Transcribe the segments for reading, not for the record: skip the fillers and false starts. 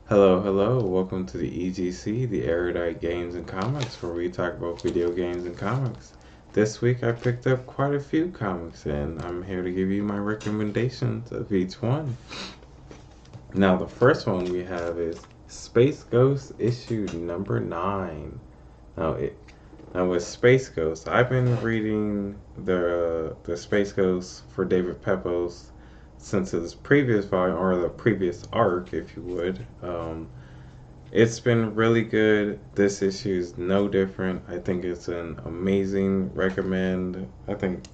Hello, hello. Welcome to the E.G.C, the Erudite Games and Comics, where we talk about video games and comics. This week I picked up quite a few comics, and I'm here to give you my recommendations of each one. Now, the first one we have is Space Ghost issue number 9. Now, with Space Ghost, I've been reading the Space Ghost for David Pepos since his previous volume, or the previous arc, if you would. It's been really good. This issue is no different. I think it's an amazing recommend. I think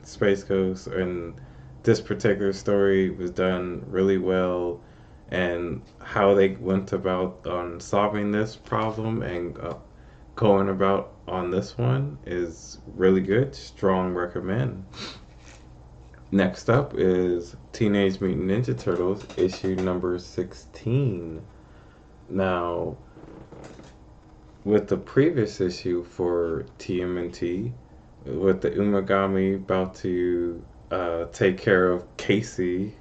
Space Ghost and this particular story was done really well, and how they went about on solving this problem and going about on this one is really good. Strong recommend. Next up is Teenage Mutant Ninja Turtles issue number 16. Now, with the previous issue for TMNT, with the Umagami about to take care of Casey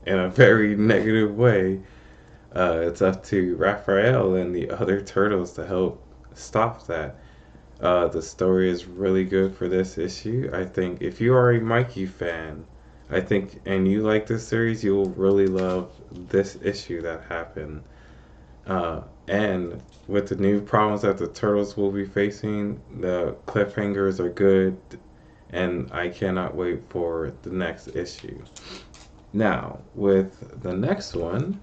in a very negative way, it's up to Raphael and the other turtles to help stop that. The story is really good for this issue. I think if you are a Mikey fan, I think, and you like this series, you will really love this issue that happened. And with the new problems that the turtles will be facing, the cliffhangers are good, and I cannot wait for the next issue. Now, with the next one,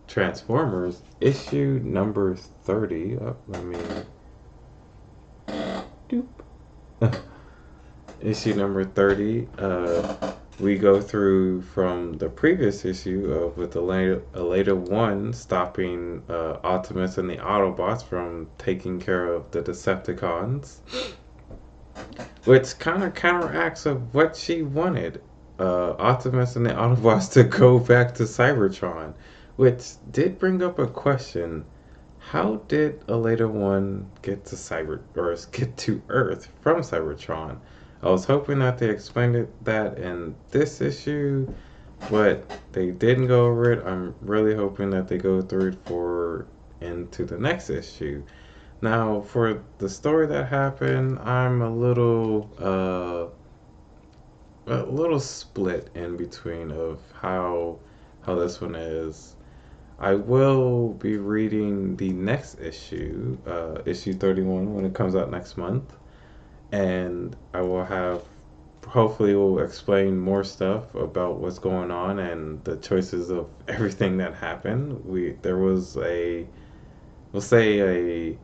Transformers issue number 30. Oh, let me. Doop. Issue number 30. We go through from the previous issue of with Eleta 1 stopping Optimus and the Autobots from taking care of the Decepticons, which kind of counteracts of what she wanted. Optimus and the Autobots to go back to Cybertron, which did bring up a question. How did Eleta 1 get to get to Earth from Cybertron? I was hoping that they explained that in this issue, but they didn't go over it. I'm really hoping that they go through it for into the next issue. Now, for the story that happened, I'm a little split in between of how this one is. I will be reading the next issue, issue 31, when it comes out next month, and I will have hopefully will explain more stuff about what's going on and the choices of everything that happened. There was a, we'll say, a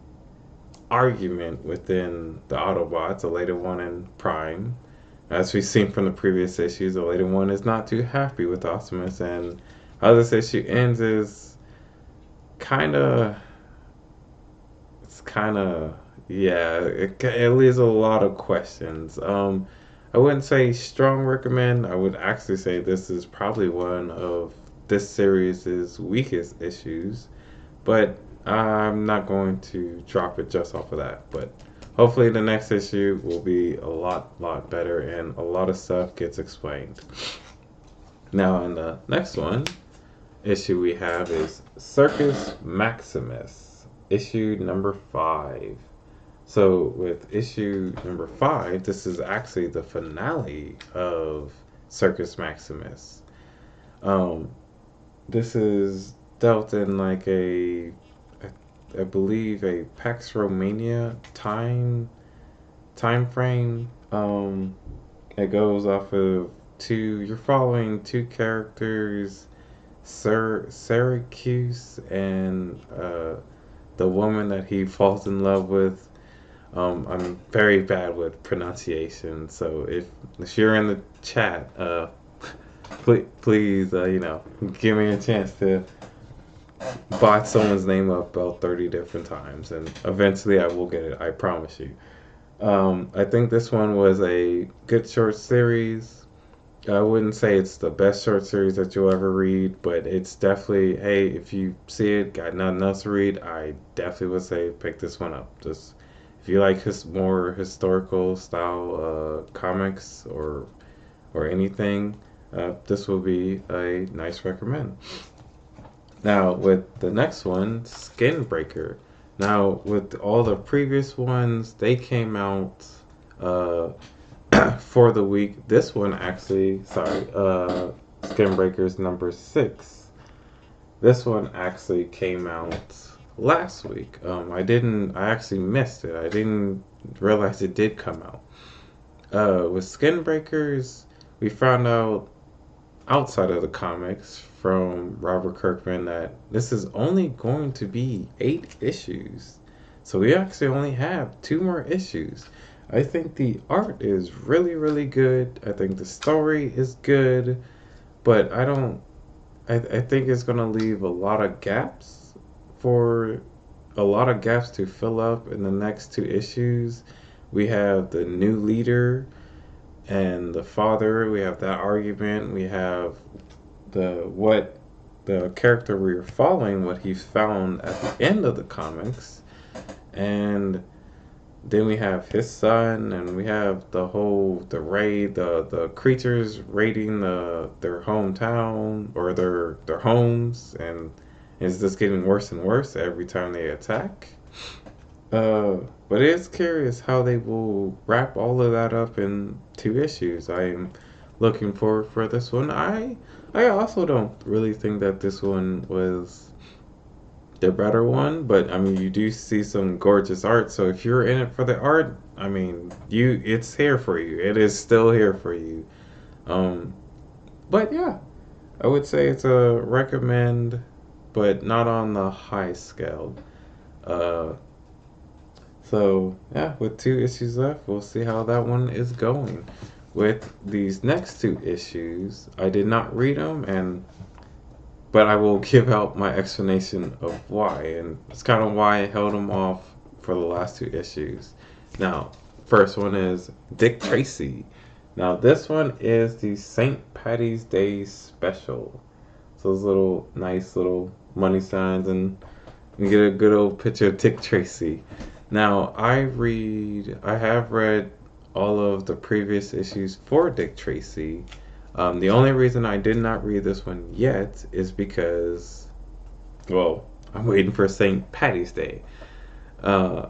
argument within the Autobots, a later one in Prime. As we've seen from the previous issues, the later one is not too happy with Optimus, and how this issue ends is kind of, it's kind of, yeah, it leaves a lot of questions. I wouldn't say strong recommend. I would actually say this is probably one of this series' weakest issues, but I'm not going to drop it just off of that. But hopefully the next issue will be a lot better and a lot of stuff gets explained. Now, in the next one, issue we have is Circus Maximus, issue number 5. So, with issue number 5, this is actually the finale of Circus Maximus. Um, this is dealt in like I believe a Pax Romania time frame. It goes off of two. You're following two characters, Syracuse and the woman that he falls in love with. I'm very bad with pronunciation, so if you're in the chat, please, give me a chance to botch someone's name up about 30 different times, and eventually I will get it. I promise you. I think this one was a good short series. I wouldn't say it's the best short series that you'll ever read, but it's definitely, hey, if you see it, got nothing else to read, I definitely would say pick this one up. Just if you like his more historical style comics or anything, this will be a nice recommend. Now, with the next one, Skin Breaker. Now, with all the previous ones, they came out uh, for the week. This one actually, sorry, Skin Breaker's number 6. This one actually came out last week. I actually missed it. I didn't realize it did come out. With Skin Breakers, we found out outside of the comics from Robert Kirkman that this is only going to be 8 issues. So we actually only have 2 more issues. I think the art is really, really good. I think the story is good, but I think it's going to leave for a lot of gaps to fill up in the next 2 issues. We have the new leader and the father. We have that argument. We have what the character we are following, what he found at the end of the comics, and then we have his son, and we have the raid, the creatures raiding their hometown or their homes, and it's just getting worse and worse every time they attack. Uh, but it is curious how they will wrap all of that up in 2 issues. I'm looking forward for this one. I also don't really think that this one was the better one, but I mean you do see some gorgeous art. So if you're in it for the art, I mean it's here for you. It is still here for you. Um, but yeah, I would say it's a recommend, but not on the high scale. Uh, So, yeah, with 2 issues left, we'll see how that one is going. With these next 2 issues, I did not read them, but I will give out my explanation of why, and it's kind of why I held them off for the last 2 issues. Now, first one is Dick Tracy. Now, this one is the St. Patty's Day special. So those little nice little money signs, and you get a good old picture of Dick Tracy. Now, I have read all of the previous issues for Dick Tracy. The only reason I did not read this one yet is because, well, I'm waiting for St. Patty's Day, uh,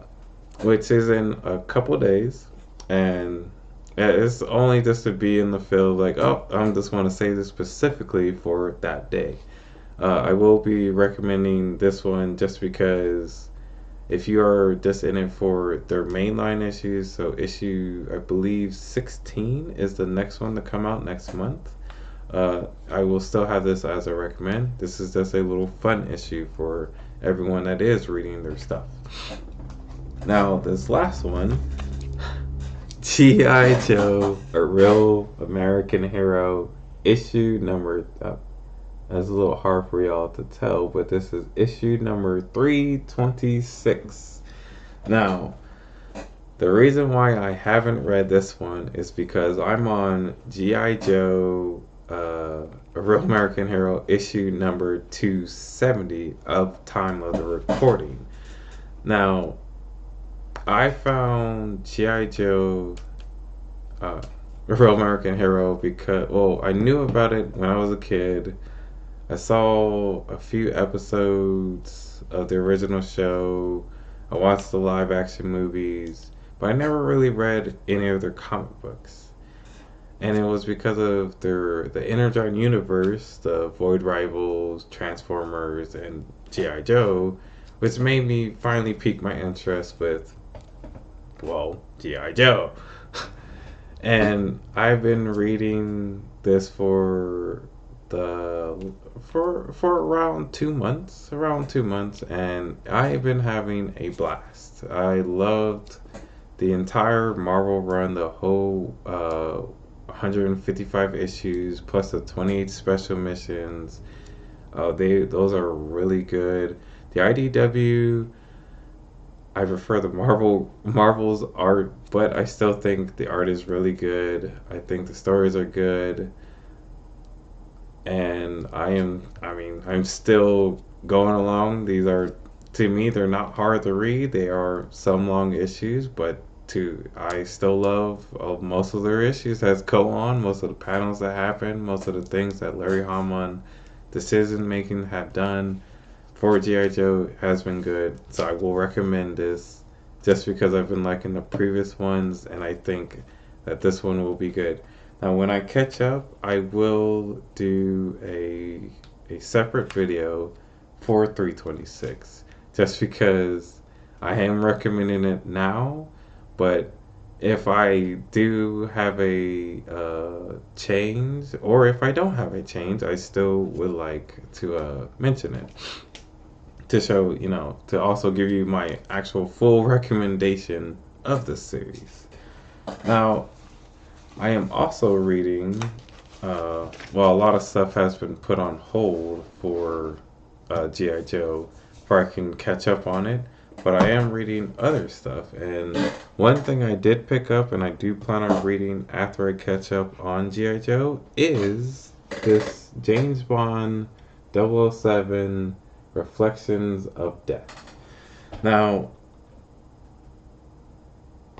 which is in a couple days, and it's only just to be in the field like, oh, I just want to save this specifically for that day. I will be recommending this one just because if you are just in it for their mainline issues, so issue, I believe 16 is the next one to come out next month. I will still have this as a recommend. This is just a little fun issue for everyone that is reading their stuff. Now, this last one, G.I. Joe, A Real American Hero, issue number, that's a little hard for y'all to tell, but this is issue number 326. Now, the reason why I haven't read this one is because I'm on G.I. Joe, A Real American Hero, issue number 270 of time of the recording. Now, I found G.I. Joe, A Real American Hero because, well, I knew about it when I was a kid. I saw a few episodes of the original show. I watched the live action movies, but I never really read any of their comic books. And it was because of the Energon universe, the Void Rivals, Transformers, and G.I. Joe, which made me finally pique my interest with, well, G.I. Joe. And I've been reading this for around 2 months, and I've been having a blast. I loved the entire Marvel run, the whole 155 issues plus the 28 special missions. Those are really good. The IDW, I prefer the Marvel's art, but I still think the art is really good. I think the stories are good, and I'm still going along. These are, to me, they're not hard to read. They are some long issues, but I still love most of their issues that go on, most of the panels that happen, most of the things that Larry Hama decision making have done for G.I. Joe has been good. So I will recommend this just because I've been liking the previous ones and I think that this one will be good. Now when I catch up, I will do a separate video for 326 just because I am recommending it now, but if I do have a change, or if I don't have a change, I still would like to mention it to show, to also give you my actual full recommendation of the series. Now, I am also reading, well, a lot of stuff has been put on hold for G.I. Joe, before I can catch up on it. But I am reading other stuff, and one thing I did pick up, and I do plan on reading after I catch up on G.I. Joe, is this James Bond 007 Reflections of Death. Now,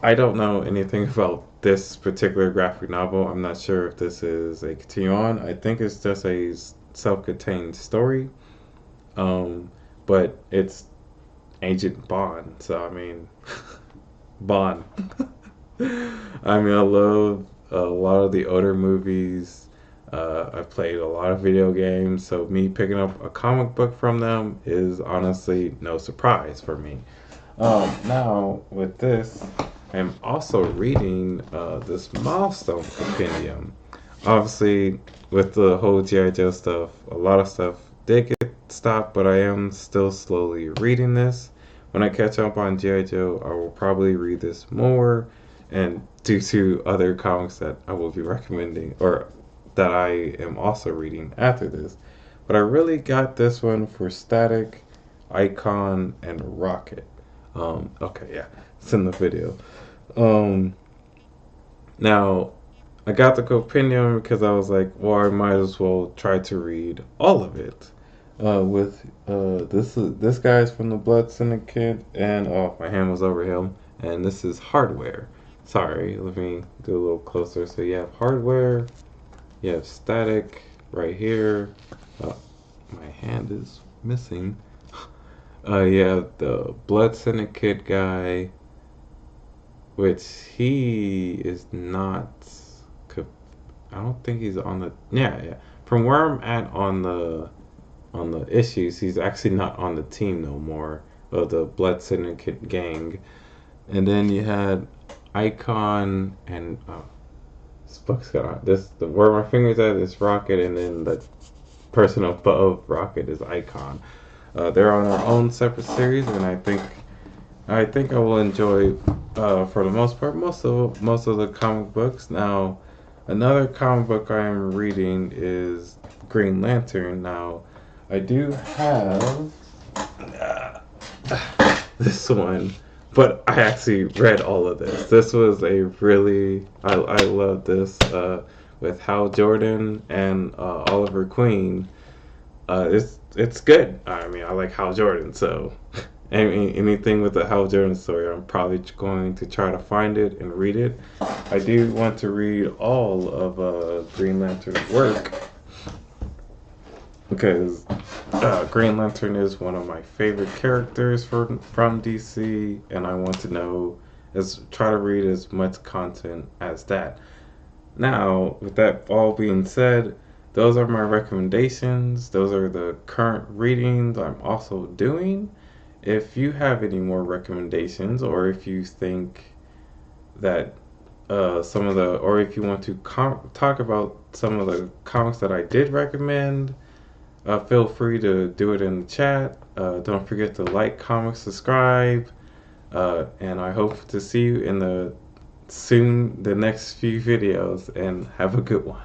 I don't know anything about this particular graphic novel. I'm not sure if this is a continue on. I think it's just a self-contained story, but it's Agent Bond. So I mean, Bond. I mean, I love a lot of the older movies. I've played a lot of video games, so me picking up a comic book from them is honestly no surprise for me. Now with this, I'm also reading this milestone compendium. Obviously, with the whole G.I. Joe stuff, a lot of stuff did get stopped, but I am still slowly reading this. When I catch up on G.I. Joe, I will probably read this more, and due to other comics that I will be recommending, or that I am also reading after this. But I really got this one for Static, Icon, and Rocket. Okay, yeah, it's in the video. Now, I got the compendium because I was like, well, I might as well try to read all of it. This guy's from the Blood Syndicate, and oh, my hand was over him. And this is Hardware. Sorry, let me do a little closer. So you have Hardware, you have Static right here. My hand is missing. You have the Blood Syndicate guy, which he is not. I don't think he's on the. Yeah. From where I'm at on the issues, he's actually not on the team no more of the Blood Syndicate gang. And then you had Icon and this book's got on this. Where my fingers at is Rocket, and then the person above Rocket is Icon. They're on their own separate series, and I think I will enjoy, for the most part, most of the comic books. Now, another comic book I am reading is Green Lantern. Now, I do have this one, but I actually read all of this. This was a really I love this with Hal Jordan and Oliver Queen. It's good. I mean, I like Hal Jordan, so anything with the Hal Jordan story, I'm probably going to try to find it and read it. I do want to read all of Green Lantern's work because Green Lantern is one of my favorite characters from DC, and I want to try to read as much content as that. Now, with that all being said, those are my recommendations. Those are the current readings I'm also doing. If you have any more recommendations, or if you think that or if you want to talk about some of the comics that I did recommend, feel free to do it in the chat. Don't forget to like, comment, subscribe, and I hope to see you in the next few videos, and have a good one.